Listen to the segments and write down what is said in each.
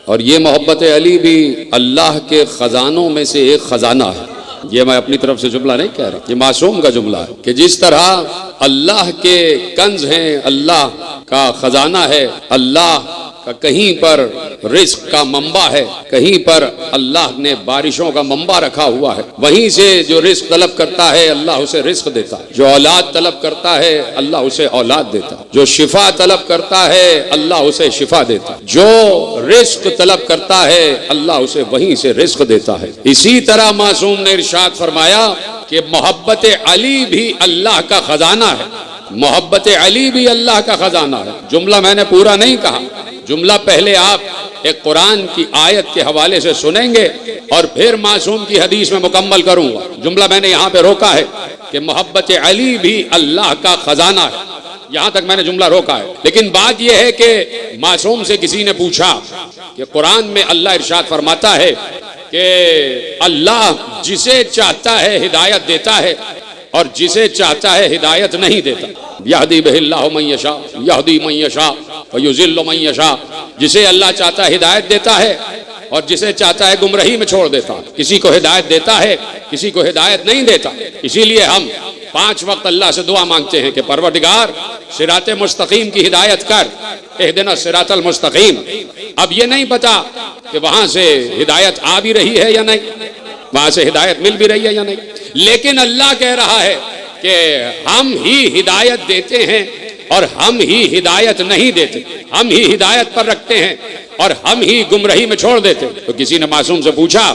اور یہ محبت علی بھی اللہ کے خزانوں میں سے ایک خزانہ ہے۔ یہ میں اپنی طرف سے جملہ نہیں کہہ رہا، یہ معصوم کا جملہ ہے کہ جس طرح اللہ کے کنز ہیں، اللہ کا خزانہ ہے، اللہ کا کہیں پر رزق کا منبع ہے، کہیں پر اللہ نے بارشوں کا منبع رکھا ہوا ہے، وہیں سے جو رزق طلب کرتا ہے اللہ اسے رزق دیتا ہے، جو اولاد طلب کرتا ہے اللہ اسے اولاد دیتا ہے، جو شفا طلب کرتا ہے اللہ اسے شفا دیتا ہے، جو رزق طلب کرتا ہے اللہ اسے وہیں سے رزق دیتا ہے۔ اسی طرح معصوم نے ارشاد فرمایا کہ محبت علی بھی اللہ کا خزانہ ہے، محبت علی بھی اللہ کا خزانہ ہے۔ جملہ میں نے پورا نہیں کہا، جملہ پہلے آپ ایک قرآن کی آیت کے حوالے سے سنیں گے اور پھر معصوم کی حدیث میں مکمل کروں گا۔ جملہ میں نے یہاں پہ روکا ہے کہ محبت علی بھی اللہ کا خزانہ ہے، یہاں تک میں نے جملہ روکا ہے۔ لیکن بات یہ ہے کہ معصوم سے کسی نے پوچھا کہ قرآن میں اللہ ارشاد فرماتا ہے کہ اللہ جسے چاہتا ہے ہدایت دیتا ہے اور جسے چاہتا ہے ہدایت نہیں دیتا۔ یہدی بہ اللہ من یشاء یہدی من یشاء ویضل من یشاء، جسے اللہ چاہتا ہے ہدایت دیتا ہے اور جسے چاہتا ہے گمراہی میں چھوڑ دیتا ہے۔ کسی کو ہدایت دیتا ہے، کسی کو ہدایت نہیں دیتا۔ اسی لیے ہم 5 وقت اللہ سے دعا مانگتے ہیں کہ پروردگار صراط مستقیم کی ہدایت کر، اہدنا الصراط المستقیم۔ اب یہ نہیں پتا کہ وہاں سے ہدایت آ بھی رہی ہے یا نہیں، وہاں سے ہدایت مل بھی رہی ہے یا نہیں، لیکن اللہ کہہ رہا ہے کہ ہم ہی ہدایت دیتے ہیں اور ہم ہی ہدایت نہیں دیتے، ہم ہی ہدایت پر رکھتے ہیں اور ہم ہی گمراہی میں چھوڑ دیتے۔ تو کسی نے معصوم سے پوچھا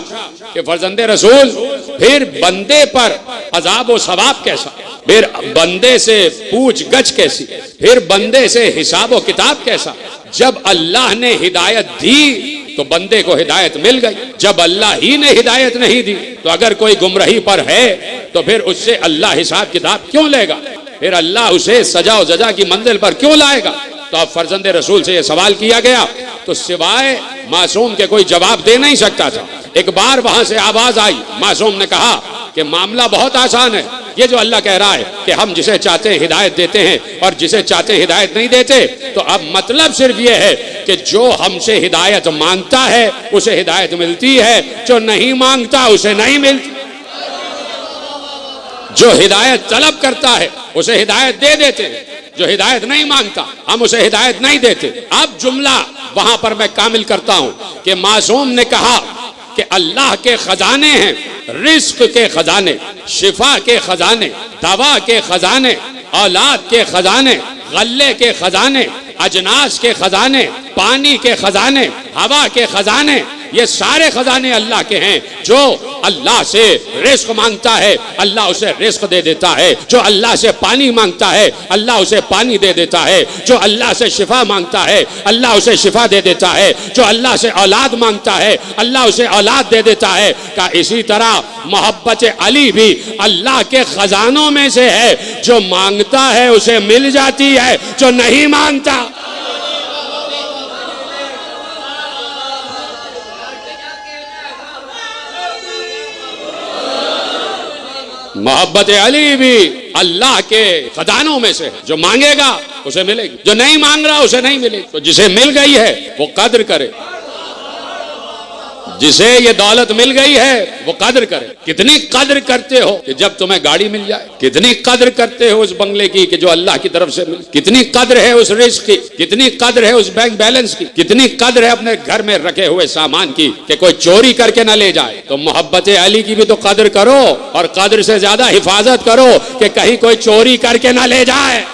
کہ فرزند رسول پھر بندے پر عذاب و ثواب کیسا، پھر بندے سے پوچھ گچھ کیسی، پھر بندے سے حساب و کتاب کیسا؟ جب اللہ نے ہدایت دی تو بندے کو ہدایت مل گئی، جب اللہ ہی نے ہدایت نہیں دی تو اگر کوئی گمراہی پر ہے تو پھر اس سے اللہ حساب کتاب کیوں لے گا، پھر اللہ اسے سزا و جزا کی منزل پر کیوں لائے گا؟ تو اب فرزند رسول سے یہ سوال کیا گیا تو سوائے معصوم کے کوئی جواب دے نہیں سکتا تھا۔ ایک بار وہاں سے آواز آئی، معصوم نے کہا کہ معاملہ بہت آسان ہے، یہ جو اللہ کہہ رہا ہے کہ ہم جسے چاہتے ہیں ہدایت دیتے ہیں اور جسے چاہتے ہیں ہدایت نہیں دیتے، تو اب مطلب صرف یہ ہے کہ جو ہم سے ہدایت مانگتا ہے اسے ہدایت ملتی ہے، جو نہیں مانگتا اسے نہیں ملتی، جو ہدایت طلب کرتا ہے اسے ہدایت دے دیتے ہیں، جو ہدایت نہیں مانگتا ہم اسے ہدایت نہیں دیتے۔ اب جملہ وہاں پر میں کامل کرتا ہوں کہ معصوم نے کہا کہ اللہ کے خزانے ہیں، رزق کے خزانے، شفا کے خزانے، دوا کے خزانے، اولاد کے خزانے، غلے کے خزانے، اجناس کے خزانے، پانی کے خزانے، ہوا کے خزانے، یہ سارے خزانے اللہ کے ہیں۔ جو اللہ سے رزق مانگتا ہے اللہ اسے رزق دے دیتا ہے، جو اللہ سے پانی مانگتا ہے اللہ اسے پانی دے دیتا ہے، جو اللہ سے شفا مانگتا ہے اللہ اسے شفا دے دیتا ہے، جو اللہ سے اولاد مانگتا ہے اللہ اسے اولاد دے دیتا ہے۔ کہ اسی طرح محبت علی بھی اللہ کے خزانوں میں سے ہے، جو مانگتا ہے اسے مل جاتی ہے، جو نہیں مانگتا محبت علی بھی اللہ کے خزانوں میں سے، جو مانگے گا اسے ملے گی، جو نہیں مانگ رہا اسے نہیں ملے گی۔ تو جسے مل گئی ہے وہ قدر کرے، جسے یہ دولت مل گئی ہے وہ قدر کرے۔ کتنی قدر کرتے ہو کہ جب تمہیں گاڑی مل جائے، کتنی قدر کرتے ہو اس بنگلے کی کہ جو اللہ کی طرف سے مل، کتنی قدر ہے اس رزق کی، کتنی قدر ہے اس بینک بیلنس کی، کتنی قدر ہے اپنے گھر میں رکھے ہوئے سامان کی کہ کوئی چوری کر کے نہ لے جائے۔ تو محبت علی کی بھی تو قدر کرو اور قدر سے زیادہ حفاظت کرو کہ کہیں کوئی چوری کر کے نہ لے جائے۔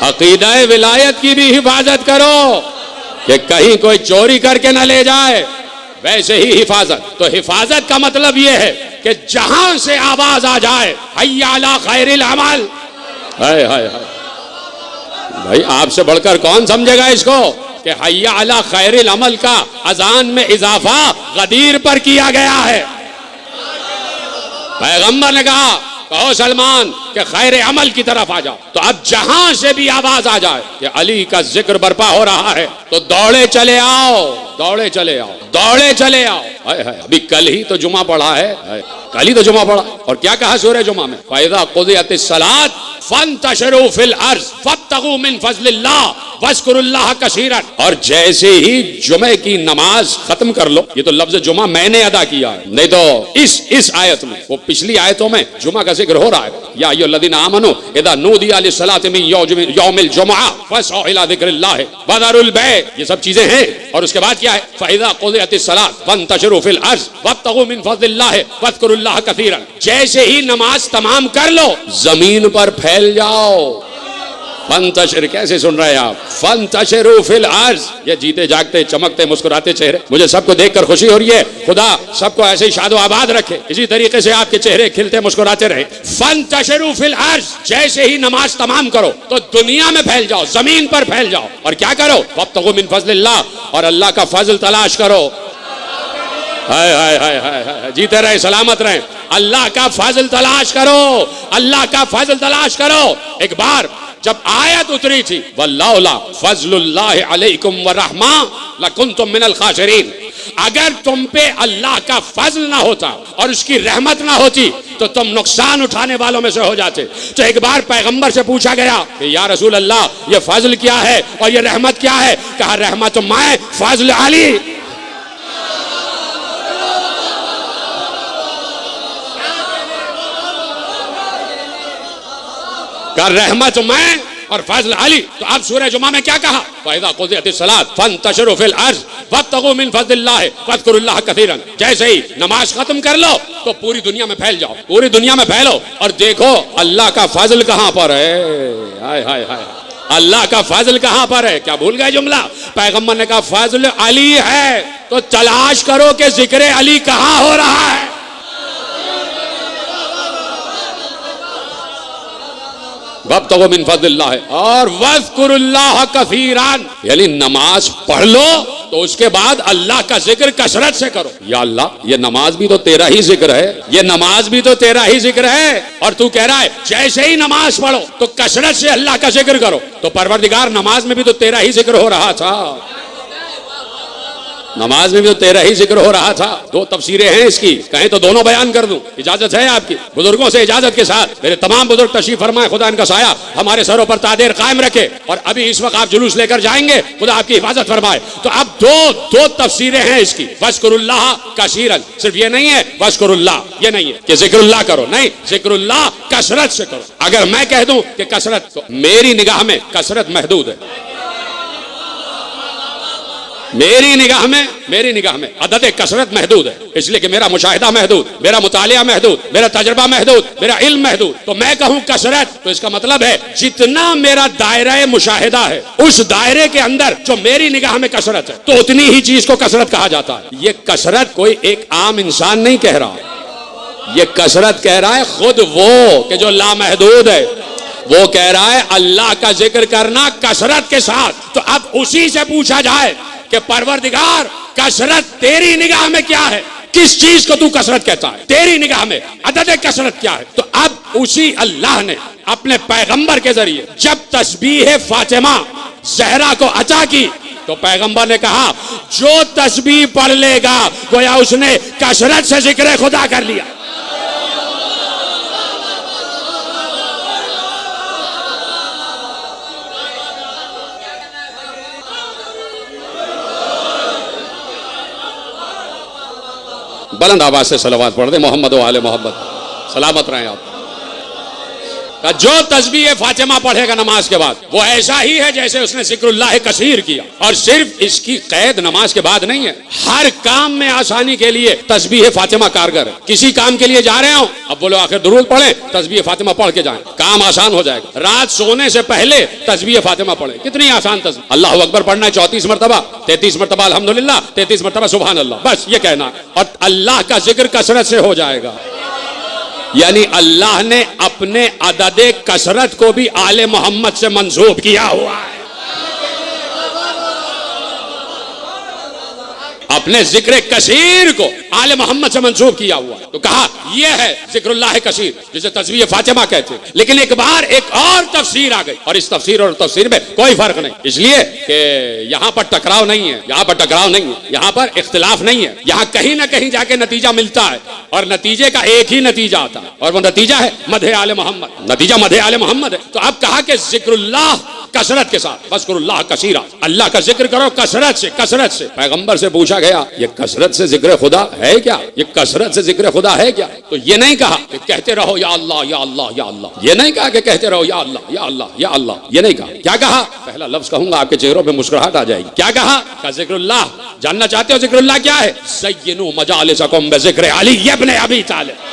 عقیدہ ولایت کی بھی حفاظت کرو کہ کہیں کوئی چوری کر کے نہ لے جائے، ویسے ہی حفاظت۔ تو حفاظت کا مطلب یہ ہے کہ جہاں سے آواز آ جائے حی علی خیر العمل، ہائے ہائے ہائے، بھائی آپ سے بڑھ کر کون سمجھے گا اس کو کہ حی علی خیر العمل کا اذان میں اضافہ غدیر پر کیا گیا ہے۔ پیغمبر نے کہا کہو سلمان کہ خیر عمل کی طرف آ جاؤ. تو اب جہاں سے بھی آواز آ جائے کہ علی کا ذکر برپا ہو رہا ہے تو دوڑے چلے آؤ, دوڑے چلے آؤ, دوڑے چلے آؤ. ابھی کل ہی تو جمعہ پڑھا ہے, کل ہی تو جمعہ پڑھا, اور کیا کہا سورہ جمعہ میں؟ فَإِذَا قُضِيَتِ الصَّلَاةُ فَانتَشِرُوا فِي الْأَرْضِ فَابْتَغُوا مِنْ فَضْلِ اللَّهِ وَاذْكُرُوا اللَّهَ كَثِيرًا. اور جیسے ہی جمعے کی نماز ختم کر لو, یہ تو لفظ جمعہ میں نے ادا کیا ہے, نہیں تو اس آیت میں, وہ پچھلی آیتوں میں جمعہ کا ذکر ہو رہا ہے. یا ایھا الذین آمنوا اذا نودی للصلاۃ من یوم الجمعہ فاسعوا الی ذکر اللہ وذروا البیع. یہ سب چیزیں ہیں. اور اس کے بعد کیا ہے؟ فاذا قضیت الصلاۃ فانتشروا فی الارض وابتغوا من فضل اللہ واذکروا اللہ کثیرا. جیسے ہی نماز تمام کر لو زمین پر پھیل جاؤ. فانتشر, کیسے سن رہے ہیں آپ؟ فانتشروا فی الارض. یہ جیتے جاگتے چمکتے مسکراتے چہرے, مجھے سب کو دیکھ کر خوشی ہو رہی ہے. خدا سب کو ایسے ہی شاد و آباد رکھے, اسی طریقے سے آپ کے چہرے کھلتے مسکراتے رہے. فانتشروا فی الارض, جیسے ہی نماز تمام کرو تو دنیا میں پھیل جاؤ, زمین پر پھیل جاؤ. اور کیا کرو؟ وابتغوا من فضل اللہ, اور اللہ کا فضل تلاش کرو. ہائے ہائے ہائے ہائے, جیتے رہے سلامت رہے. اللہ کا فضل تلاش کرو, اللہ کا فضل تلاش کرو. ایک بار جب آیت اتری تھی وَلَوْلَا فَضْلُ اللَّهِ عَلَيْكُمْ وَرَحْمَةٌ لَكُنْتُمْ مِنَ الْخَاسِرِينَ, اگر تم پہ اللہ کا فضل نہ ہوتا اور اس کی رحمت نہ ہوتی تو تم نقصان اٹھانے والوں میں سے ہو جاتے. تو ایک بار پیغمبر سے پوچھا گیا کہ یا رسول اللہ یہ فضل کیا ہے اور یہ رحمت کیا ہے؟ کہا رحمت میں فضل علی. رحمت میں اور فضل علی. تو اب سورہ جمعہ میں کیا کہا؟ فَإِذَا قُضِيَتِ الصَّلَاةُ فَانتَشِرُوا فِي الْأَرْضِ وَابْتَغُوا مِنْ فَضْلِ اللَّهِ وَاذْكُرُوا اللَّهَ كَثِيرًا. جیسے ہی نماز ختم کر لو تو پوری دنیا میں پھیل جاؤ, پوری دنیا میں پھیلو اور دیکھو اللہ کا فضل کہاں پر ہے. ہائے ہائے ہائے, اللہ کا فضل کہاں پر ہے؟ کیا بھول گئے جملہ؟ پیغمبر نے کہا فضل علی ہے, تو تلاش کرو کہ ذکر علی کہاں ہو رہا ہے. وابتغوا من فضل اللہ اور واذکروا اللہ کثیرا, یعنی نماز پڑھ لو تو اس کے بعد اللہ کا ذکر کثرت سے کرو. یا اللہ یہ نماز بھی تو تیرا ہی ذکر ہے, یہ نماز بھی تو تیرا ہی ذکر ہے, اور تو کہہ رہا ہے جیسے ہی نماز پڑھو تو کثرت سے اللہ کا ذکر کرو. تو پروردگار نماز میں بھی تو تیرا ہی ذکر ہو رہا تھا, نماز میں بھی تو تیرا ہی ذکر ہو رہا تھا. دو تفسیریں ہیں اس کی, کہیں تو دونوں بیان کر دوں, اجازت ہے آپ کی؟ بزرگوں سے اجازت کے ساتھ. میرے تمام بزرگ تشریف فرمائے, خدا ان کا سایہ ہمارے سروں پر تادیر قائم رکھے. اور ابھی اس وقت آپ جلوس لے کر جائیں گے, خدا آپ کی حفاظت فرمائے. تو اب دو تفسیریں ہیں اس کی. وَاذْكُرُوا اللَّهَ كَثِيرًا, صرف یہ نہیں ہے وَاذْكُرُوا اللَّهَ, یہ نہیں ہے کہ ذکر اللہ کرو, نہیں, ذکر اللہ کثرت سے کرو. اگر میں کہہ دوں کہ کثرت, تو میری نگاہ میں کثرت محدود ہے. میری نگاہ میں عدد کثرت محدود ہے, اس لیے کہ میرا مشاہدہ محدود, میرا مطالعہ محدود, میرا تجربہ محدود, میرا علم محدود. تو میں کہوں کثرت تو اس کا مطلب ہے جتنا میرا دائرہ مشاہدہ ہے اس دائرے کے اندر جو میری نگاہ میں کثرت ہے تو اتنی ہی چیز کو کثرت کہا جاتا ہے. یہ کثرت کوئی ایک عام انسان نہیں کہہ رہا, یہ کثرت کہہ رہا ہے خود وہ کہ جو لامحدود ہے. وہ کہہ رہا ہے اللہ کا ذکر کرنا کثرت کے ساتھ. تو اب اسی سے پوچھا جائے کہ پروردگار کثرت تیری نگاہ میں کیا ہے, کس چیز کو تو کثرت کہتا ہے تیری نگاہ میں, عدد کثرت کیا ہے؟ تو اب اسی اللہ نے اپنے پیغمبر کے ذریعے جب تسبیح فاطمہ زہرا کو عطا کی تو پیغمبر نے کہا جو تسبیح پڑھ لے گا گویا اس نے کثرت سے ذکر خدا کر لیا. بلند آواز سے صلوات پڑھ دیں محمد و آل محمد, سلامت رہیں آپ. جو تسبیح فاطمہ پڑھے گا نماز کے بعد وہ ایسا ہی ہے جیسے اس نے ذکر اللہ کثیر کیا. اور صرف اس کی قید نماز کے بعد نہیں ہے, ہر کام میں آسانی کے لیے تسبیح فاطمہ کارگر ہے. کسی کام کے لیے جا رہے ہوں, اب بولو آخر درود پڑھیں, تسبیح فاطمہ پڑھ کے جائیں, کام آسان ہو جائے گا. رات سونے سے پہلے تسبیح فاطمہ پڑھیں, کتنی آسان تسبیح. اللہ اکبر پڑھنا ہے 34 مرتبہ, 33 مرتبہ الحمدللہ, 33 مرتبہ سبحان اللہ, بس یہ کہنا, اور اللہ کا ذکر کثرت سے ہو جائے گا. یعنی اللہ نے اپنے عدد کثرت کو بھی آل محمد سے منسوب کیا ہوا ہے. اپنے ذکر کثیر کو آل محمد سے منسوب کیا ہوا ہے، تو کہا یہ ہے ذکر اللہ کثیر جسے تسبیح فاطمہ کہتے ہیں۔ لیکن ایک بار ایک اور تفسیر آ گئی، اور اس تفسیر اور تفسیر میں کوئی فرق نہیں، اس لیے کہ یہاں پر ٹکراؤ نہیں ہے، یہاں پر ٹکراؤ نہیں ہے، یہاں پر اختلاف نہیں ہے، یہاں کہیں نہ کہیں جا کے نتیجہ ملتا ہے، اور نتیجے کا ایک ہی نتیجہ آتا ہے، اور وہ نتیجہ ہے مدح آل محمد، نتیجہ مدح آل محمد ہے۔ تو اب کہا کہ ذکر اللہ کثرت کے ساتھ، وذکر اللہ کثیرا، اللہ کا ذکر کرو کثرت سے، کثرت سے۔ پیغمبر سے پوچھا گیا یہ کثرت سے ذکر خدا ہے کیا؟ یہ کثرت سے ذکر خدا ہے کیا؟ تو یہ نہیں کہا کہ کہتے رہو یا اللہ یا اللہ یا اللہ، یہ نہیں کہا کہ کہتے رہو یا اللہ یا اللہ یا اللہ، یہ نہیں کہا۔ کیا کہا؟ پہلا لفظ کہوں گا آپ کے چہروں پہ مسکراہٹ آ جائے گی۔ کیا کہا؟ کہ ذکر اللہ، جاننا چاہتے ہو ذکر اللہ کیا ہے؟ زینوا مجالسکم بذکر علی ابن ابی طالب۔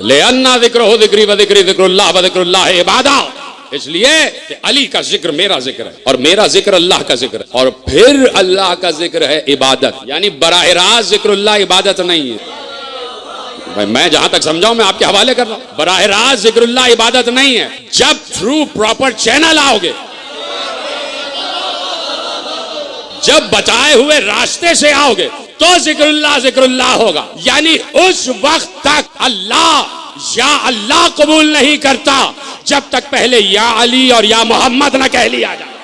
لأن ذکرہ ذکری و ذکری ذکر اللہ و ذکر اللہ عبادہ، اس لیے کہ علی کا ذکر میرا ذکر ہے، اور میرا ذکر اللہ کا ذکر ہے، اور پھر اللہ کا ذکر ہے عبادت، یعنی براہ راست ذکر اللہ عبادت نہیں ہے۔ بھائی میں جہاں تک سمجھاؤں میں آپ کے حوالے کر رہا ہوں، براہ راست ذکر اللہ عبادت نہیں ہے۔ جب تھرو پراپر چینل آؤ گے، جب بتائے ہوئے راستے سے آؤ گے تو ذکر اللہ ہوگا، یعنی اس وقت تک اللہ یا اللہ قبول نہیں کرتا جب تک پہلے یا علی اور یا محمد نہ کہہ لیا جائے،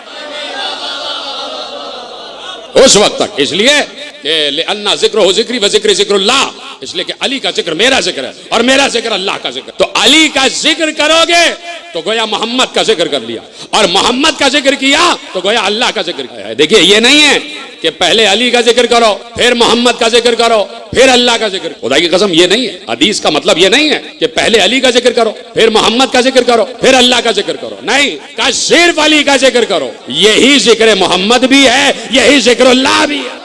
اس وقت تک۔ اس لیے کہ لأن ذکرہ ذکری و ذکری ذکر اللہ، اس لیے کہ علی کا ذکر میرا ذکر ہے اور میرا ذکر اللہ کا ذکر۔ تو علی کا ذکر کرو گے تو گویا محمد کا ذکر کر لیا، اور محمد کا ذکر کیا تو گویا اللہ کا ذکر کیا۔ دیکھیے یہ نہیں ہے کہ پہلے علی کا ذکر کرو پھر محمد کا ذکر کرو پھر اللہ کا ذکر، خدا کی قسم یہ نہیں ہے۔ حدیث کا مطلب یہ نہیں ہے کہ پہلے علی کا ذکر کرو پھر محمد کا ذکر کرو پھر اللہ کا ذکر کرو، نہیں، کہ صرف علی کا ذکر کرو۔ یہی ذکر محمد بھی ہے، یہی ذکر اللہ بھی ہے۔